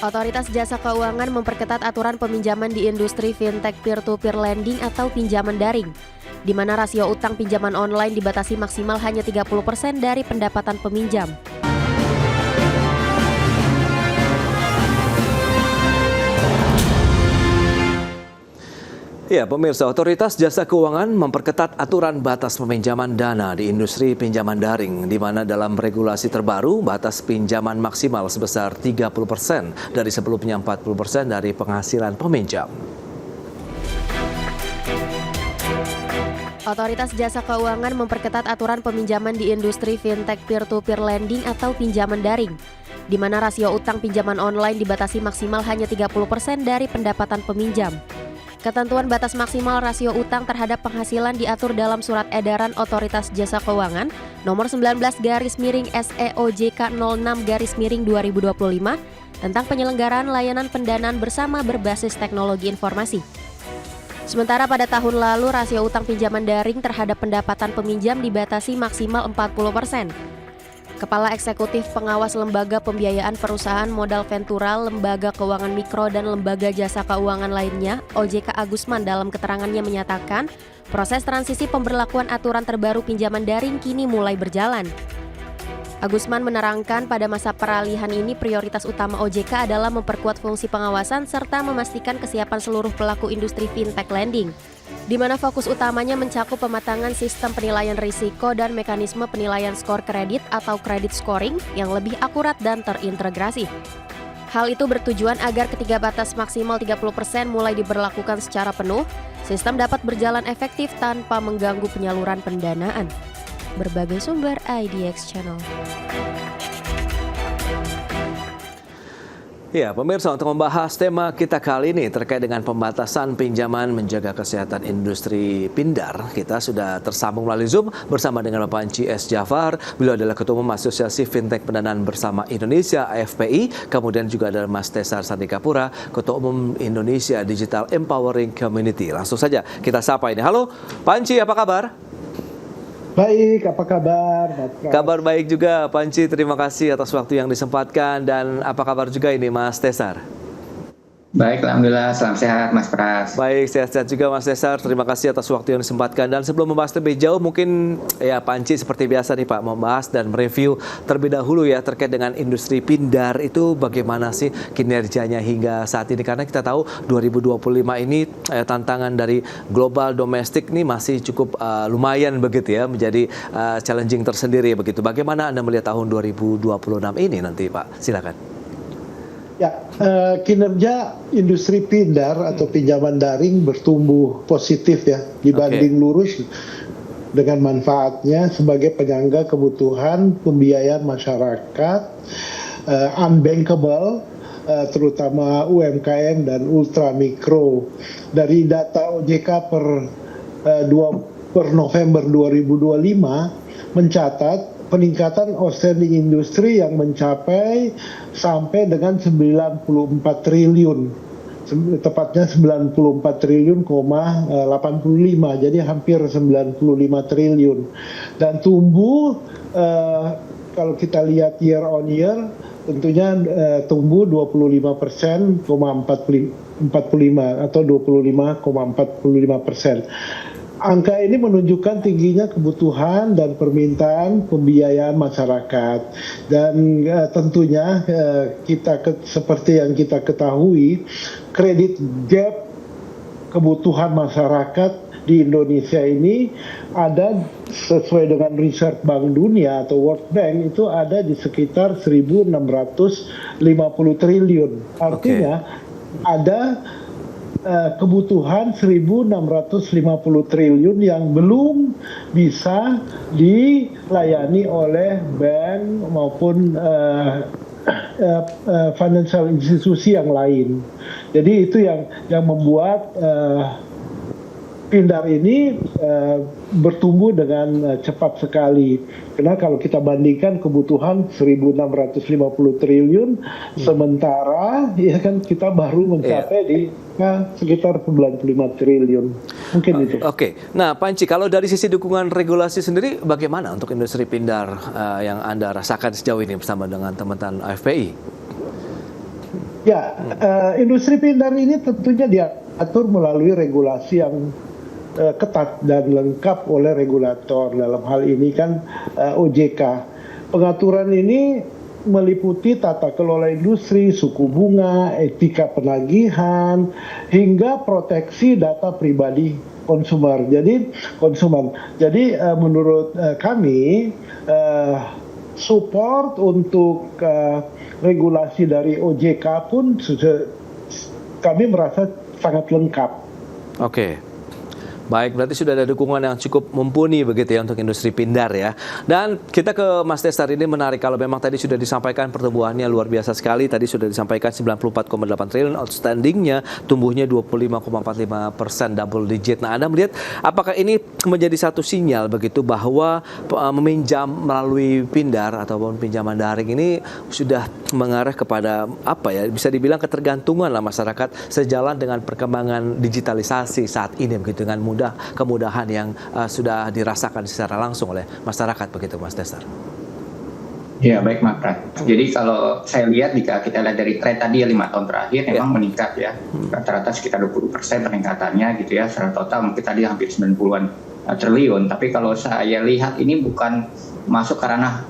Otoritas Jasa Keuangan memperketat aturan peminjaman di industri fintech peer-to-peer lending atau pinjaman daring, di mana rasio utang pinjaman online dibatasi maksimal hanya 30% dari pendapatan peminjam. Ya, pemirsa, Otoritas Jasa Keuangan memperketat aturan batas peminjaman dana di industri pinjaman daring, di mana dalam regulasi terbaru batas pinjaman maksimal sebesar 30% dari sebelumnya 40% dari penghasilan peminjam. Otoritas Jasa Keuangan memperketat aturan peminjaman di industri fintech peer-to-peer lending atau pinjaman daring, di mana rasio utang pinjaman online dibatasi maksimal hanya 30% dari pendapatan peminjam. Ketentuan batas maksimal rasio utang terhadap penghasilan diatur dalam Surat Edaran Otoritas Jasa Keuangan Nomor 19/SEOJK 06/2025 tentang penyelenggaraan layanan pendanaan bersama berbasis teknologi informasi. Sementara pada tahun lalu rasio utang pinjaman daring terhadap pendapatan peminjam dibatasi maksimal 40%. Kepala Eksekutif Pengawas Lembaga Pembiayaan Perusahaan Modal Ventura, Lembaga Keuangan Mikro, dan Lembaga Jasa Keuangan lainnya, OJK Agusman dalam keterangannya menyatakan, proses transisi pemberlakuan aturan terbaru pinjaman daring kini mulai berjalan. Agusman menerangkan pada masa peralihan ini prioritas utama OJK adalah memperkuat fungsi pengawasan serta memastikan kesiapan seluruh pelaku industri fintech lending, di mana fokus utamanya mencakup pematangan sistem penilaian risiko dan mekanisme penilaian skor kredit atau credit scoring yang lebih akurat dan terintegrasi. Hal itu bertujuan agar ketiga batas maksimal 30% mulai diberlakukan secara penuh, sistem dapat berjalan efektif tanpa mengganggu penyaluran pendanaan. Berbagai sumber IDX Channel. Ya, pemirsa, untuk membahas tema kita kali ini terkait dengan pembatasan pinjaman menjaga kesehatan industri pindar, kita sudah tersambung melalui Zoom bersama dengan Bapak Panci S. Jafar. Beliau adalah Ketua Umum Asosiasi Fintech Pendanaan Bersama Indonesia (AFPI). Kemudian juga ada Mas Tesar Sandikapura, Ketua Umum Indonesia Digital Empowering Community. Langsung saja kita sapa ini. Halo, Panci, apa kabar? Baik, apa kabar? Kabar baik juga, Panci. Terima kasih atas waktu yang disempatkan. Dan apa kabar juga ini, Mas Tesar? Baik, alhamdulillah. Salam sehat, Mas Pras. Baik, sehat-sehat juga, Mas Tesar. Terima kasih atas waktu yang disempatkan. Dan sebelum membahas lebih jauh, mungkin ya Panci seperti biasa nih Pak, membahas dan mereview terlebih dahulu ya terkait dengan industri pindar itu bagaimana sih kinerjanya hingga saat ini. Karena kita tahu 2025 ini tantangan dari global domestik nih masih cukup lumayan begitu ya, menjadi challenging tersendiri begitu. Bagaimana Anda melihat tahun 2026 ini nanti Pak? Silakan. Ya, kinerja industri pindar atau pinjaman daring bertumbuh positif ya dibanding lurus dengan manfaatnya sebagai penyangga kebutuhan pembiayaan masyarakat, unbankable, terutama UMKM dan ultra mikro. Dari data OJK per November 2025 mencatat peningkatan outstanding industri yang mencapai sampai dengan 94 triliun, tepatnya 94 triliun, 85, jadi hampir 95 triliun. Dan tumbuh, kalau kita lihat year on year, tentunya tumbuh 25%, 45 atau 25,45%. Angka ini menunjukkan tingginya kebutuhan dan permintaan pembiayaan masyarakat, dan tentunya seperti yang kita ketahui, kredit gap kebutuhan masyarakat di Indonesia ini ada sesuai dengan riset Bank Dunia atau World Bank itu ada di sekitar 1.650 triliun. Artinya ada kebutuhan 1.650 triliun yang belum bisa dilayani oleh bank maupun financial institusi yang lain. Jadi itu yang membuat pindar ini bertumbuh dengan cepat sekali. Karena kalau kita bandingkan kebutuhan 1.650 triliun, sementara ya kan kita baru mencapai di sekitar 95 triliun. Mungkin itu. Oke. Nah, Panci, kalau dari sisi dukungan regulasi sendiri bagaimana untuk industri pindar yang Anda rasakan sejauh ini bersama dengan teman-teman AFPI? Ya, industri pindar ini tentunya diatur melalui regulasi yang ketat dan lengkap oleh regulator. Dalam hal ini kan OJK. Pengaturan ini meliputi tata kelola industri, suku bunga, etika penagihan, hingga proteksi data pribadi konsumer. Jadi menurut kami support untuk regulasi dari OJK pun kami merasa sangat lengkap. Oke. Baik, berarti sudah ada dukungan yang cukup mumpuni begitu ya untuk industri pindar ya. Dan kita ke Mas Desar, ini menarik kalau memang tadi sudah disampaikan pertumbuhannya luar biasa sekali. Tadi sudah disampaikan 94,8 triliun, outstandingnya tumbuhnya 25,45% double digit. Nah, Anda melihat apakah ini menjadi satu sinyal begitu bahwa meminjam melalui pindar ataupun pinjaman daring ini sudah mengarah kepada apa ya, bisa dibilang ketergantungan lah masyarakat sejalan dengan perkembangan digitalisasi saat ini begitu, dengan kemudahan yang sudah dirasakan secara langsung oleh masyarakat begitu, Mas Desar. Ya, baik Mas Pras. Jadi kalau saya lihat, jika kita lihat dari tren tadi ya 5 tahun terakhir memang meningkat ya. Rata-rata sekitar 20% peningkatannya gitu ya. Secara total mungkin tadi hampir 90-an triliun. Tapi kalau saya lihat ini bukan masuk karena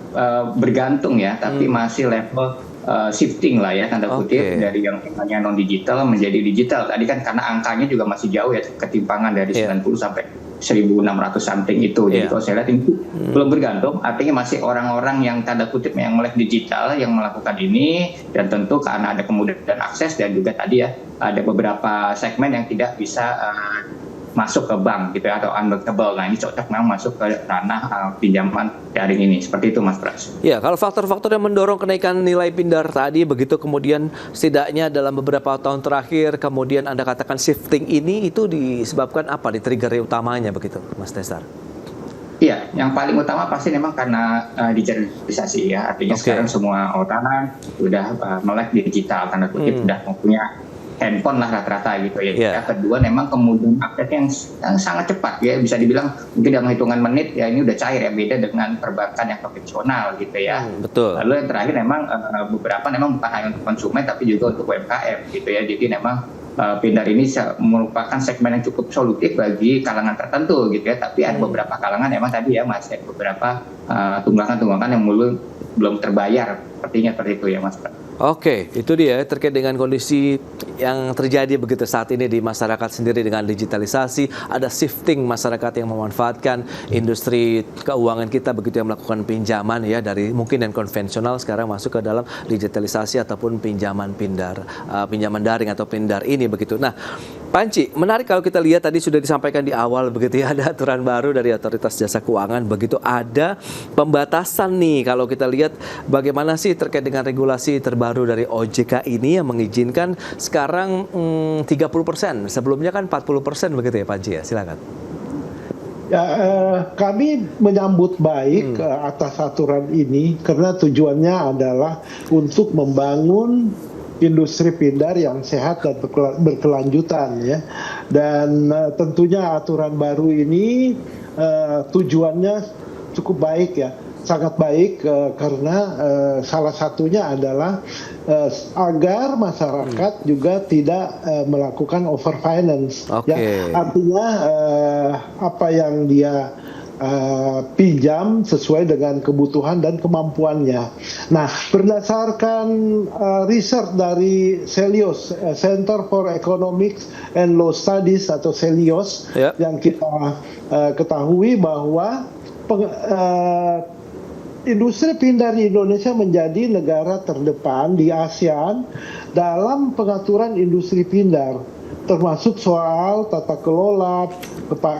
bergantung ya, tapi masih level shifting lah ya, tanda kutip, dari yang hanya non digital menjadi digital. Tadi kan karena angkanya juga masih jauh ya, ketimpangan dari 90 sampai 1.600 something itu. Jadi kalau saya lihat ini belum bergantung, artinya masih orang-orang yang tanda kutip yang melek digital yang melakukan ini, dan tentu karena ada kemudahan akses dan juga tadi ya ada beberapa segmen yang tidak bisa masuk ke bank gitu ya, atau unbankable. Nah, ini cocok memang masuk ke ranah pinjaman daring ini. Seperti itu Mas Pras. Ya, kalau faktor-faktor yang mendorong kenaikan nilai pindar tadi begitu, kemudian setidaknya dalam beberapa tahun terakhir kemudian Anda katakan shifting ini, itu disebabkan apa, di trigger utamanya begitu Mas Desar? Iya, yang paling utama pasti memang karena digitalisasi ya. Artinya sekarang semua orang sudah melek digital, tanda kutip sudah mempunyai handphone lah rata-rata gitu ya. Yang kedua memang kemudian aksesnya yang sangat cepat ya, bisa dibilang mungkin dalam hitungan menit ya, ini udah cair ya, beda dengan perbankan yang konvensional gitu ya. Betul. Lalu yang terakhir memang beberapa memang bukan hanya untuk konsumen tapi juga untuk UMKM gitu ya. Jadi memang pindar ini merupakan segmen yang cukup solutif bagi kalangan tertentu gitu ya. Tapi ada beberapa kalangan memang tadi ya Mas, beberapa tunggakan-tunggakan yang belum terbayar, sepertinya seperti itu ya Mas. Oke, itu dia terkait dengan kondisi yang terjadi begitu saat ini di masyarakat sendiri dengan digitalisasi. Ada shifting masyarakat yang memanfaatkan industri keuangan kita begitu, yang melakukan pinjaman ya dari mungkin yang konvensional sekarang masuk ke dalam digitalisasi ataupun pinjaman daring atau pindar ini begitu. Nah, Panci, menarik kalau kita lihat tadi sudah disampaikan di awal begitu ya, ada aturan baru dari Otoritas Jasa Keuangan begitu, ada pembatasan nih kalau kita lihat bagaimana sih terkait dengan regulasi terbaru dari OJK ini yang mengizinkan sekarang 30%, sebelumnya kan 40% begitu ya Panci ya, silakan. Ya, kami menyambut baik atas aturan ini karena tujuannya adalah untuk membangun industri pindar yang sehat dan berkelanjutan ya. Dan tentunya aturan baru ini tujuannya cukup baik ya, sangat baik karena salah satunya adalah agar masyarakat juga tidak melakukan overfinance. Ya. Artinya apa yang dia pinjam sesuai dengan kebutuhan dan kemampuannya. Nah, berdasarkan riset dari Celios, Center for Economics and Law Studies atau Celios, yang kita ketahui bahwa industri pindar di Indonesia menjadi negara terdepan di ASEAN dalam pengaturan industri pindar, termasuk soal tata kelola,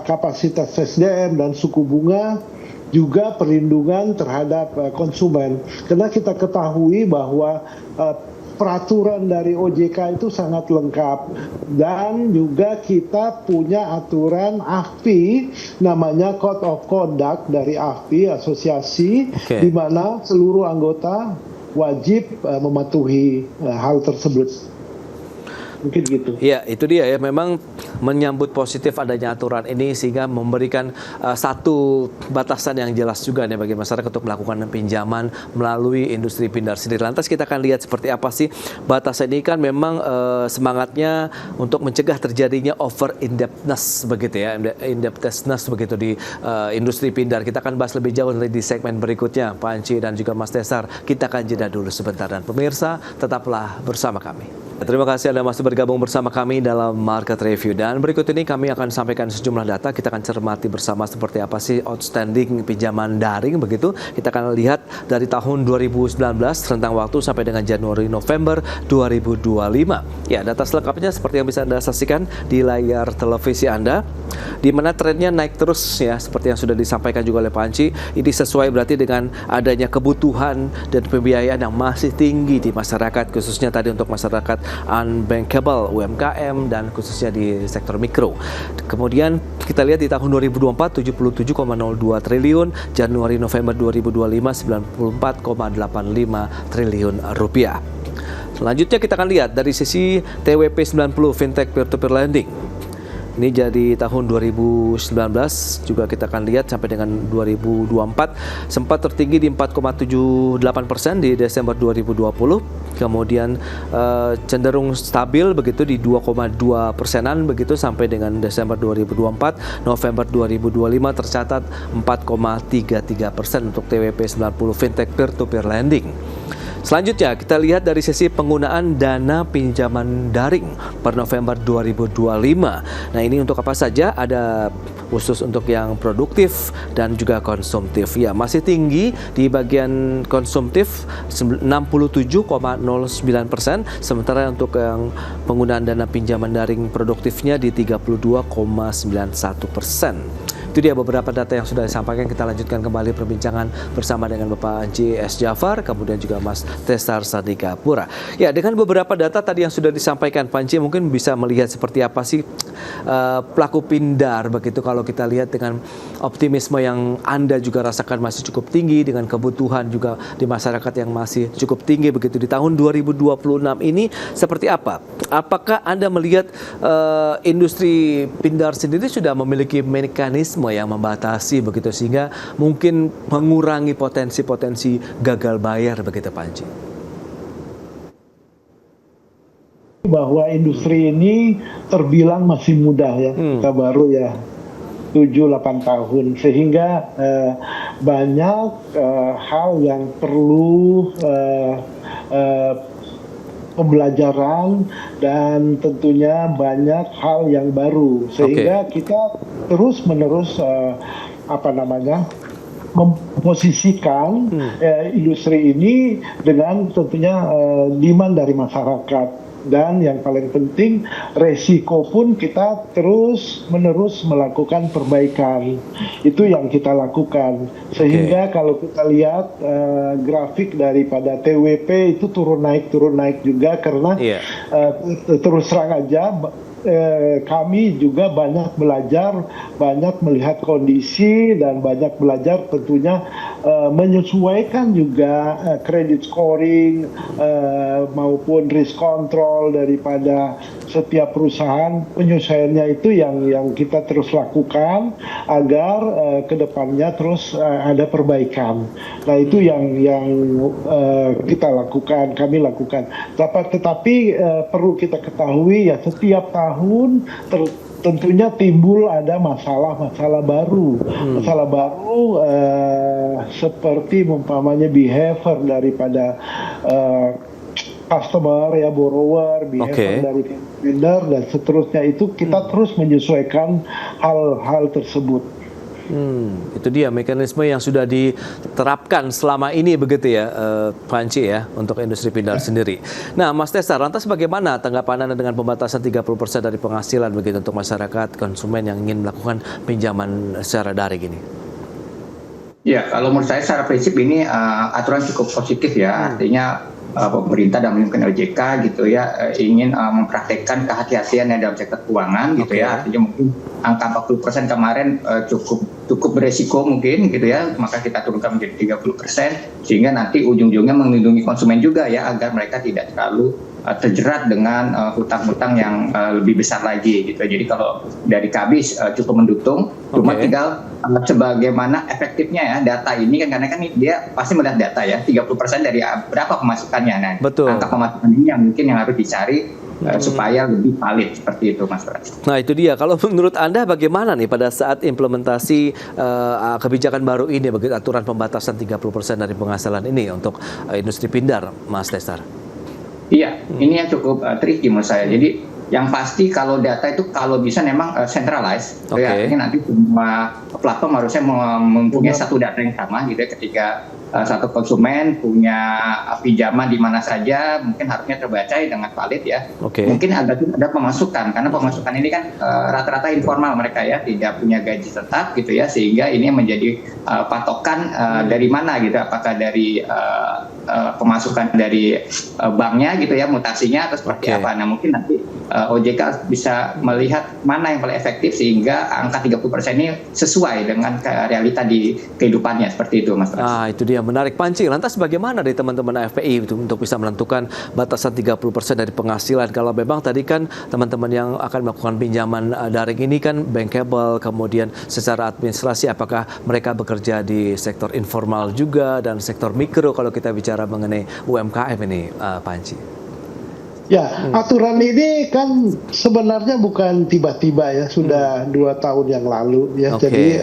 kapasitas SDM dan suku bunga, juga perlindungan terhadap konsumen. Karena kita ketahui bahwa peraturan dari OJK itu sangat lengkap, dan juga kita punya aturan AFPI, namanya Code of Conduct dari AFPI, asosiasi, di mana seluruh anggota wajib mematuhi hal tersebut. Mungkin gitu. Ya, itu dia ya. Memang menyambut positif adanya aturan ini sehingga memberikan satu batasan yang jelas juga nih bagi masyarakat untuk melakukan pinjaman melalui industri pindar sendiri. Lantas kita akan lihat seperti apa sih batasan ini. Kan memang semangatnya untuk mencegah terjadinya over indebtedness begitu ya, indebtedness begitu di industri pindar. Kita akan bahas lebih jauh nanti di segmen berikutnya, Pak Anci dan juga Mas Tesar. Kita akan jeda dulu sebentar, dan pemirsa tetaplah bersama kami. Terima kasih Anda masih bergabung bersama kami dalam Market Review, dan berikut ini kami akan sampaikan sejumlah data. Kita akan cermati bersama seperti apa sih outstanding pinjaman daring begitu. Kita akan lihat dari tahun 2019 rentang waktu sampai dengan Januari November 2025. Ya, data selengkapnya seperti yang bisa Anda saksikan di layar televisi Anda, di mana trennya naik terus ya, seperti yang sudah disampaikan juga oleh Pak Anci. Ini sesuai berarti dengan adanya kebutuhan dan pembiayaan yang masih tinggi di masyarakat, khususnya tadi untuk masyarakat unbankable, UMKM, dan khususnya di sektor mikro. Kemudian kita lihat di tahun 2024 77,02 triliun, Januari November 2025 94,85 triliun rupiah. Selanjutnya kita akan lihat dari sisi TWP 90 Fintech Peer-to-Peer Lending. Ini jadi tahun 2019, juga kita akan lihat sampai dengan 2024 sempat tertinggi di 4,78% di Desember 2020, kemudian cenderung stabil begitu di 2,2%-an begitu sampai dengan Desember 2024. November 2025 tercatat 4,33% untuk TWP 90 Fintech Peer-to-Peer Lending. Selanjutnya kita lihat dari sisi penggunaan dana pinjaman daring per November 2025. Nah, ini untuk apa saja? Ada khusus untuk yang produktif dan juga konsumtif. Ya, masih tinggi di bagian konsumtif 67,09%, sementara untuk yang penggunaan dana pinjaman daring produktifnya di 32,91%. Itu dia beberapa data yang sudah disampaikan. Kita lanjutkan kembali perbincangan bersama dengan Bapak Anci S. Jafar, kemudian juga Mas Tesar Sardikapura. Ya, dengan beberapa data tadi yang sudah disampaikan, Pak Anci mungkin bisa melihat seperti apa sih pelaku pindar begitu kalau kita lihat dengan optimisme yang Anda juga rasakan masih cukup tinggi, dengan kebutuhan juga di masyarakat yang masih cukup tinggi begitu di tahun 2026 ini seperti apa? Apakah Anda melihat industri pindar sendiri sudah memiliki mekanisme yang membatasi begitu sehingga mungkin mengurangi potensi-potensi gagal bayar begitu, Pak Anci? Bahwa industri ini terbilang masih muda ya, kita baru ya 7-8 tahun, sehingga banyak hal yang perlu pembelajaran dan tentunya banyak hal yang baru, sehingga kita terus-menerus memposisikan industri ini dengan tentunya demand dari masyarakat. Dan yang paling penting, resiko pun kita terus-menerus melakukan perbaikan. Itu yang kita lakukan. Sehingga kalau kita lihat grafik daripada TWP itu turun naik juga karena terus terang aja kami juga banyak belajar, banyak melihat kondisi, dan banyak belajar tentunya menyesuaikan juga credit scoring maupun risk control daripada setiap perusahaan. Penyesuaiannya itu yang kita terus lakukan agar kedepannya terus ada perbaikan. Nah, itu yang kita lakukan, kami lakukan. Tetapi perlu kita ketahui ya, setiap tahun tentunya timbul ada masalah baru. Masalah baru seperti umpamanya behavior daripada customer ya, borrower, behavior dari vendor dan seterusnya. Itu kita terus menyesuaikan hal-hal tersebut. Itu dia mekanisme yang sudah diterapkan selama ini begitu ya, Pak Anci ya, untuk industri pindar sendiri. Nah, Mas Tesar, lantas bagaimana tanggapan Anda dengan pembatasan 30% dari penghasilan begitu untuk masyarakat konsumen yang ingin melakukan pinjaman secara daring ini? Ya, kalau menurut saya secara prinsip ini aturan cukup positif ya, artinya pemerintah dan mungkin OJK gitu ya ingin mempraktekkan kehati-hatian dalam sektor keuangan gitu ya, artinya mungkin angka 40% kemarin cukup beresiko mungkin gitu ya, maka kita turunkan menjadi 30% sehingga nanti ujung-ujungnya melindungi konsumen juga ya, agar mereka tidak terlalu terjerat dengan hutang-hutang yang lebih besar lagi gitu. Jadi kalau dari KABI cukup mendukung, cuma tinggal sebagaimana efektifnya ya data ini kan, karena kan dia pasti melihat data ya 30% dari berapa pemasukannya. Nah, betul. Angka pemasukan ini yang mungkin yang harus dicari supaya lebih valid seperti itu, Mas Pras. Nah itu dia, kalau menurut Anda bagaimana nih pada saat implementasi kebijakan baru ini, bagi aturan pembatasan 30% dari penghasilan ini untuk industri pindar, Mas Desar? Iya, ini yang cukup tricky menurut saya. Jadi yang pasti kalau data itu kalau bisa memang centralized, ya, ini nanti semua platform harusnya mempunyai satu data yang sama gitu ya, ketika satu konsumen punya pinjaman di mana saja mungkin harusnya terbaca dengan valid ya. Mungkin ada pemasukan, karena pemasukan ini kan rata-rata informal mereka ya, tidak punya gaji tetap gitu ya, sehingga ini menjadi patokan dari mana gitu, apakah dari pemasukan dari banknya gitu ya, mutasinya atau seperti apa. Nah mungkin nanti OJK bisa melihat mana yang paling efektif sehingga angka 30% ini sesuai dengan realita di kehidupannya, seperti itu, Mas. Itu dia, menarik. Panci, lantas bagaimana dari teman-teman FPI untuk bisa menentukan batasan 30% dari penghasilan? Kalau memang tadi kan teman-teman yang akan melakukan pinjaman daring ini kan bankable, kemudian secara administrasi apakah mereka bekerja di sektor informal juga dan sektor mikro kalau kita bicara mengenai UMKM ini, Panci? Ya, aturan ini kan sebenarnya bukan tiba-tiba ya, sudah 2 tahun yang lalu ya. Jadi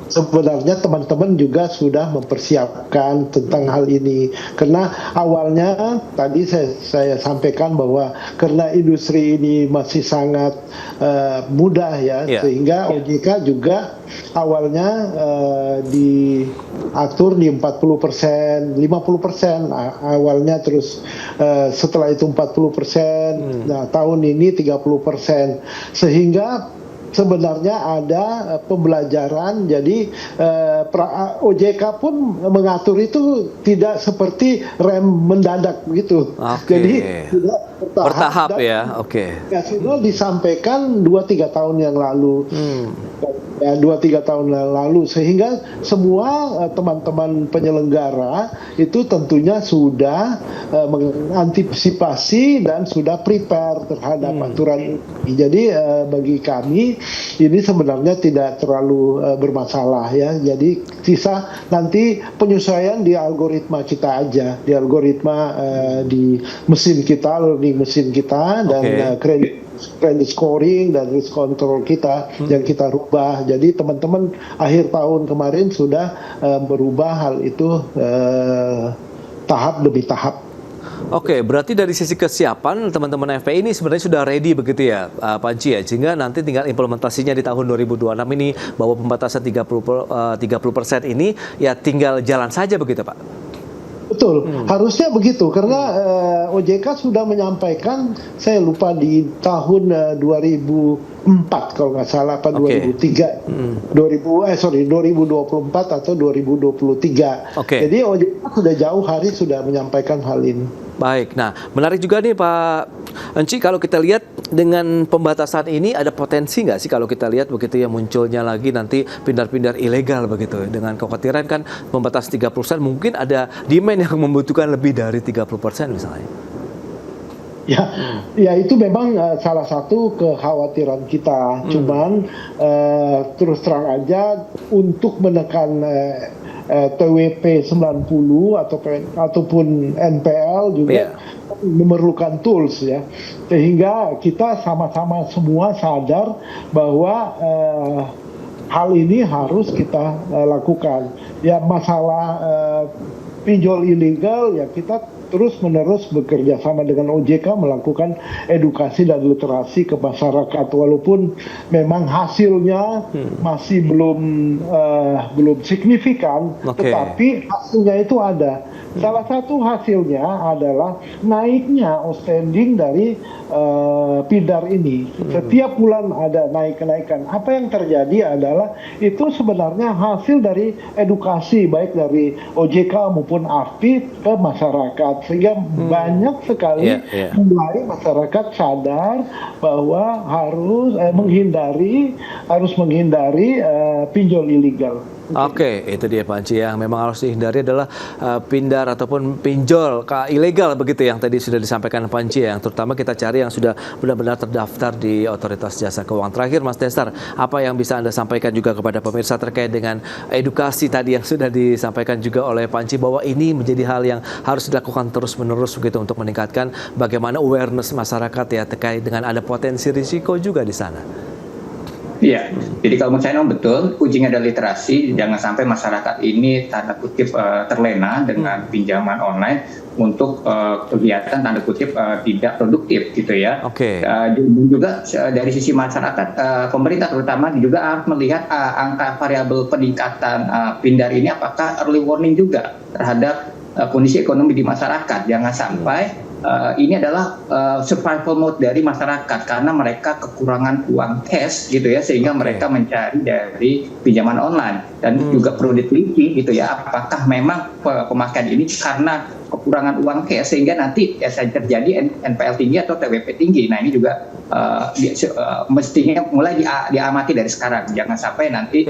sebenarnya teman-teman juga sudah mempersiapkan tentang hal ini, karena awalnya tadi saya sampaikan bahwa karena industri ini masih sangat mudah ya, sehingga OJK juga awalnya diatur di 40%, 50% awalnya, terus setelah itu 40%, nah tahun ini 30%, sehingga sebenarnya ada pembelajaran. Jadi OJK pun mengatur itu tidak seperti rem mendadak begitu. Jadi tidak bertahap ya. Ya, sudah disampaikan 2-3 tahun yang lalu. Ya, 2-3 tahun yang lalu, sehingga semua teman-teman penyelenggara itu tentunya sudah mengantisipasi dan sudah prepare terhadap aturan ini. Jadi bagi kami ini sebenarnya tidak terlalu bermasalah ya. Jadi sisa nanti penyesuaian di algoritma kita aja, di algoritma di mesin kita, learning mesin kita, dan credit scoring dan risk control kita yang kita rubah. Jadi teman-teman akhir tahun kemarin sudah berubah hal itu tahap demi tahap. Berarti dari sisi kesiapan teman-teman FPI ini sebenarnya sudah ready begitu ya, Panci ya, sehingga nanti tinggal implementasinya di tahun 2026 ini, bahwa pembatasan 30% ini ya tinggal jalan saja begitu, Pak? Betul, harusnya begitu, karena OJK sudah menyampaikan, saya lupa di tahun 2004 kalau nggak salah, apa 2003, 2024 atau 2023. Jadi OJK sudah jauh hari sudah menyampaikan hal ini. Baik, nah menarik juga nih Pak Enci, kalau kita lihat dengan pembatasan ini ada potensi nggak sih kalau kita lihat begitu ya, munculnya lagi nanti pindar-pindar ilegal begitu, dengan kekhawatiran kan pembatasan 30% mungkin ada demand yang membutuhkan lebih dari 30% misalnya. Ya itu memang salah satu kekhawatiran kita. Cuman terus terang aja untuk menekan TWP 90 ataupun NPL juga memerlukan tools ya, sehingga kita sama-sama semua sadar bahwa hal ini harus kita lakukan. Ya masalah pinjol ilegal ya, kita terus-menerus bekerja sama dengan OJK melakukan edukasi dan literasi ke masyarakat, walaupun memang hasilnya masih belum signifikan, tetapi hasilnya itu ada. Salah satu hasilnya adalah naiknya outstanding dari pindar ini. Setiap bulan ada naik-kenaikan. Apa yang terjadi adalah itu sebenarnya hasil dari edukasi baik dari OJK maupun AFPI ke masyarakat, sehingga banyak sekali mulai masyarakat sadar bahwa harus menghindari pinjol ilegal. Oke, itu dia Panci yang memang harus dihindari adalah pindar ataupun pinjol ilegal begitu yang tadi sudah disampaikan Panci, yang terutama kita cari yang sudah benar-benar terdaftar di Otoritas Jasa Keuangan. Terakhir Mas Destar, apa yang bisa Anda sampaikan juga kepada pemirsa terkait dengan edukasi tadi yang sudah disampaikan juga oleh Panci bahwa ini menjadi hal yang harus dilakukan terus-menerus begitu untuk meningkatkan bagaimana awareness masyarakat ya terkait dengan ada potensi risiko juga di sana. Iya, jadi kalau menurut saya memang betul, kuncinya ada literasi, jangan sampai masyarakat ini tanda kutip terlena dengan pinjaman online untuk kegiatan tanda kutip tidak produktif gitu ya. Oke. Juga dari sisi masyarakat, pemerintah terutama juga harus melihat angka variabel peningkatan pindar ini apakah early warning juga terhadap kondisi ekonomi di masyarakat. Jangan sampai ini adalah survival mode dari masyarakat karena mereka kekurangan uang cash gitu ya, sehingga mereka mencari dari pinjaman online. Dan juga perlu diteliti gitu ya, apakah memang pemakaian ini karena kekurangan uang cash sehingga nanti terjadi NPL tinggi atau TWP tinggi. Nah ini juga mestinya mulai diamati dari sekarang, jangan sampai nanti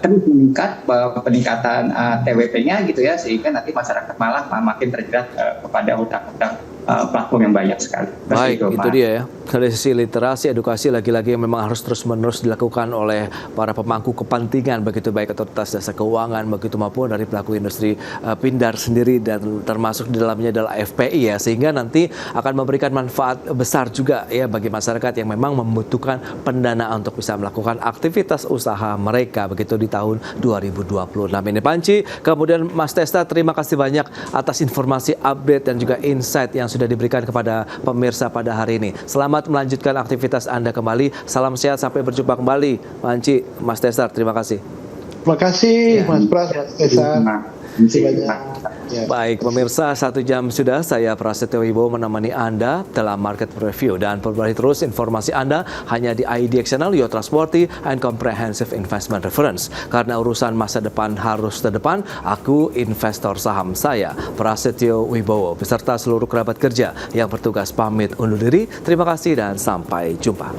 terus meningkat peningkatan TWP-nya gitu ya, sehingga nanti masyarakat malah makin terjerat kepada hutang-hutang platform yang banyak sekali. Baik, itu dia ya. Dari sisi literasi, edukasi lagi-lagi yang memang harus terus-menerus dilakukan oleh para pemangku kepentingan, begitu baik Otoritas Jasa Keuangan, begitu maupun dari pelaku industri pindar sendiri, dan termasuk di dalamnya adalah FPI ya, sehingga nanti akan memberikan manfaat besar juga ya bagi masyarakat yang memang membutuhkan pendanaan untuk bisa melakukan aktivitas usaha mereka begitu di tahun 2026 ini. Panci, kemudian Mas Testa, terima kasih banyak atas informasi update dan juga insight yang sudah diberikan kepada pemirsa pada hari ini. Selamat melanjutkan aktivitas Anda kembali. Salam sehat, sampai berjumpa kembali. Panci, Mas Tesar, terima kasih. Terima kasih Mas Pras, Mas Tesar. Terima kasih banyak. Ya. Baik, pemirsa, 1 jam sudah saya Prasetyo Wibowo menemani Anda dalam Market Review, dan perbarui terus informasi Anda hanya di IDX Channel, Your Trustworthy and Comprehensive Investment Reference. Karena urusan masa depan harus terdepan, aku investor saham. Saya Prasetyo Wibowo beserta seluruh kerabat kerja yang bertugas pamit undur diri. Terima kasih dan sampai jumpa.